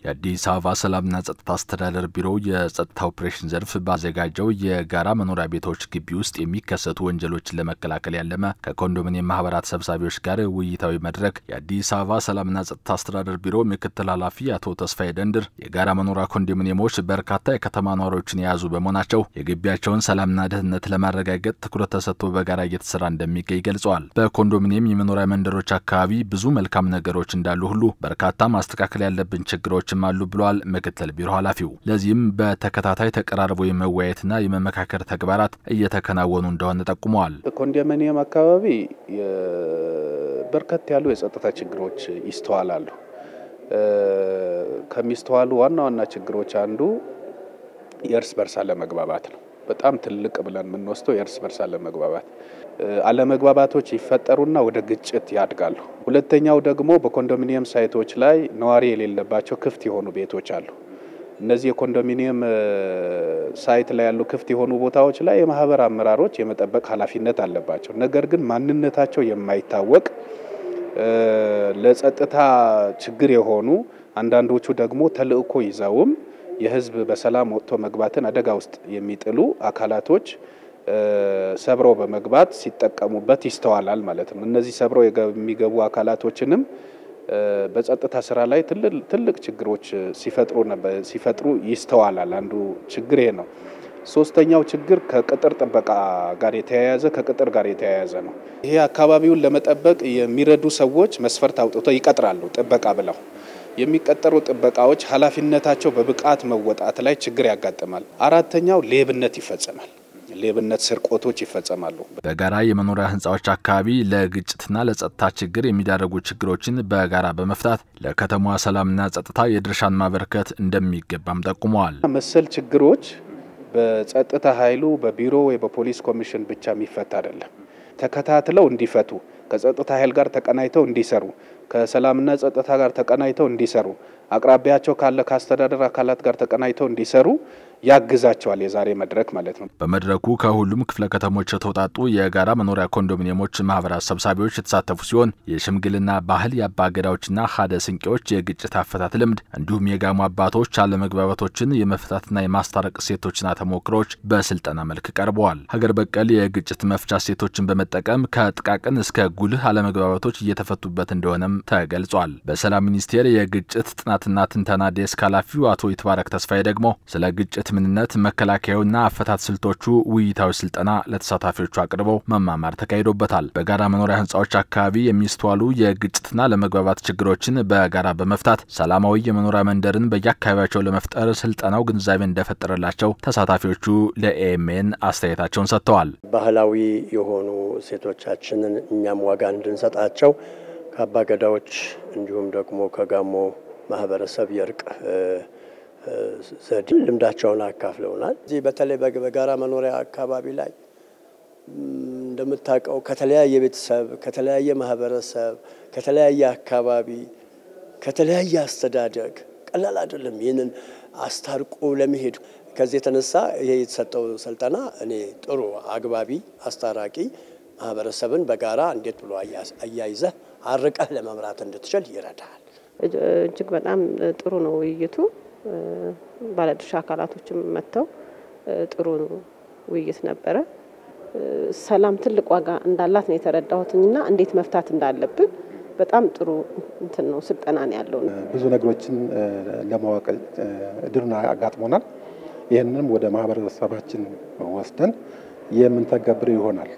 የአዲስ አበባ ሰላምና ጸጥታ አስተዳደር ቢሮ የጸጥታ ኦፕሬሽን ዘርፍ ባዘጋጀው የጋራ መኖሪያ ቤቶች ግቢ ውስጥ የሚከሰቱ ወንጀሎችን ለመከላከል ያለመ ከኮንዶሚኒየም ማህበራት ሰብሳቢዎች ጋር ውይይታዊ መድረክ የአዲስ አበባ ሰላምና ጸጥታ አስተዳደር ቢሮ ምክትል ኃላፊ አቶ ተስፋዬ ደንድር የጋራ መኖሪያ ኮንዶሚኒየሞች በርካታ የከተማ ነዋሪዎችን የያዙ በመሆናቸው የግቢያቸውን ሰላምና ደህንነት ለማረጋገጥ ትኩረት ተሰጥቶ በጋራ እየተሰራ እንደሚገኝ ገልጸዋል። በኮንዶሚኒየም የመኖሪያ መንደሮች አካባቢ ብዙ መልካም ነገሮች እንዳሉ ሁሉ በርካታ ማስተካከል ያለብን ችግሮች አሉ ብለዋል ምክትል ቢሮ ኃላፊው። ለዚህም በተከታታይ ተቀራርቦ የመወያየትና የመመካከር ተግባራት እየተከናወኑ እንደሆነ ጠቁመዋል። በኮንዶሚኒየም አካባቢ በርካታ ያሉ የጸጥታ ችግሮች ይስተዋላሉ። ከሚስተዋሉ ዋና ችግሮች አንዱ የእርስ በርስ አለመግባባት ነው። በጣም ትልቅ ብለን የምንወስደው የእርስ በርስ አለመግባባቶች ይፈጠሩና ወደ ግጭት ያድጋሉ። ሁለተኛው ደግሞ በኮንዶሚኒየም ሳይቶች ላይ ነዋሪ የሌለባቸው ክፍት የሆኑ ቤቶች አሉ። እነዚህ የኮንዶሚኒየም ሳይት ላይ ያሉ ክፍት የሆኑ ቦታዎች ላይ የማህበር አመራሮች የመጠበቅ ኃላፊነት አለባቸው። ነገር ግን ማንነታቸው የማይታወቅ ለጸጥታ ችግር የሆኑ አንዳንዶቹ ደግሞ ተልእኮ ይዘውም የህዝብ በሰላም ወጥቶ መግባትን አደጋ ውስጥ የሚጥሉ አካላቶች ሰብሮ በመግባት ሲጠቀሙበት ይስተዋላል ማለት ነው። እነዚህ ሰብሮ የሚገቡ በጸጥታ ስራ ላይ ትልቅ ችግሮች ሲፈጥሩ ይስተዋላል። አንዱ ችግር ይሄ ነው። ሶስተኛው ችግር ከቅጥር ጥበቃ ጋር የተያያዘ ነው። ይሄ አካባቢውን ለመጠበቅ የሚረዱ ሰዎች መስፈርት አውጥተው ይቀጥራሉ። ጥበቃ ብለው የሚቀጠሩ ጥበቃዎች ኃላፊነታቸው በብቃት መወጣት ላይ ችግር ያጋጥማል። አራተኛው ሌብነት ስርቆቶች ይፈጸማሉ። በጋራ የመኖሪያ ህንጻዎች አካባቢ ለግጭትና ለጸጥታ ችግር የሚዳረጉ ችግሮችን በጋራ በመፍታት ለከተማዋ ሰላምና ጸጥታ የድርሻን ማበርከት እንደሚገባም ጠቁመዋል። መሰል ችግሮች በጸጥታ ኃይሉ በቢሮ ወይ በፖሊስ ኮሚሽን ብቻ የሚፈታ አይደለም። ተከታትለው እንዲፈቱ ከጸጥታ ኃይል ጋር ተቀናይተው እንዲሰሩ ከሰላምና ጸጥታ ጋር ተቀናይተው እንዲሰሩ አቅራቢያቸው ካለ ከአስተዳደር አካላት ጋር ተቀናይተው እንዲሰሩ ያግዛቸዋል የዛሬ መድረክ ማለት ነው። በመድረኩ ከሁሉም ክፍለ ከተሞች የተውጣጡ የጋራ መኖሪያ ኮንዶሚኒየሞች ማህበራት ሰብሳቢዎች የተሳተፉ ሲሆን የሽምግልና ባህል የአባገዳዎችና ሀደ ስንቄዎች የግጭት አፈታት ልምድ እንዲሁም የጋሞ አባቶች አለመግባባቶችን የመፍታትና የማስታረቅ ሴቶችና ተሞክሮች በስልጠና መልክ ቀርበዋል። ሀገር በቀል የግጭት መፍቻ ሴቶችን በመጠቀም ከጥቃቅን እስከ ጉልህ አለመግባባቶች እየተፈቱበት እንደሆነም ተገልጿል። በሰላም ሚኒስቴር የግጭት ጥናትና ትንተና ዴስክ ኃላፊው አቶ ይትባረክ ተስፋዬ ደግሞ ስለ ግጭት ምንነት መከላከያውና አፈታት ስልቶቹ ውይይታዊ ስልጠና ለተሳታፊዎቹ አቅርበው መማማር ተካሂዶበታል። በጋራ መኖሪያ ህንጻዎች አካባቢ የሚስተዋሉ የግጭትና ለመግባባት ችግሮችን በጋራ በመፍታት ሰላማዊ የመኖሪያ መንደርን በየአካባቢያቸው ለመፍጠር ስልጠናው ግንዛቤ እንደፈጠረላቸው ተሳታፊዎቹ ለኤኤምኤን አስተያየታቸውን ሰጥተዋል። ባህላዊ የሆኑ ሴቶቻችንን እኛም ዋጋ እንድንሰጣቸው ከአባገዳዎች እንዲሁም ደግሞ ከጋሞ ማህበረሰብ የርቅ ዘዴ ልምዳቸውን አካፍለውናል። እዚህ በተለይ በጋራ መኖሪያ አካባቢ ላይ እንደምታውቀው ከተለያየ ቤተሰብ፣ ከተለያየ ማህበረሰብ፣ ከተለያየ አካባቢ፣ ከተለያየ አስተዳደግ ቀላል አይደለም ይህንን አስታርቆ ለመሄድ። ከዚህ የተነሳ ይሄ የተሰጠው ስልጠና እኔ ጥሩ አግባቢ አስታራቂ ማህበረሰብን በጋራ እንዴት ብሎ አያይዘህ አርቀህ ለመምራት እንድትችል ይረዳል። እጅግ በጣም ጥሩ ነው ውይይቱ። ባለድርሻ አካላቶችም መጥተው ጥሩ ውይይት ነበረ። ሰላም ትልቅ ዋጋ እንዳላት ነው የተረዳሁትና እንዴት መፍታት እንዳለብን በጣም ጥሩ ነው ስልጠና ነው ያለው። ብዙ ነገሮችን ለማወቅ እድሉን አጋጥሞናል። ይሄንንም ወደ ማህበረሰባችን ወስደን የምንተገብረው ይሆናል።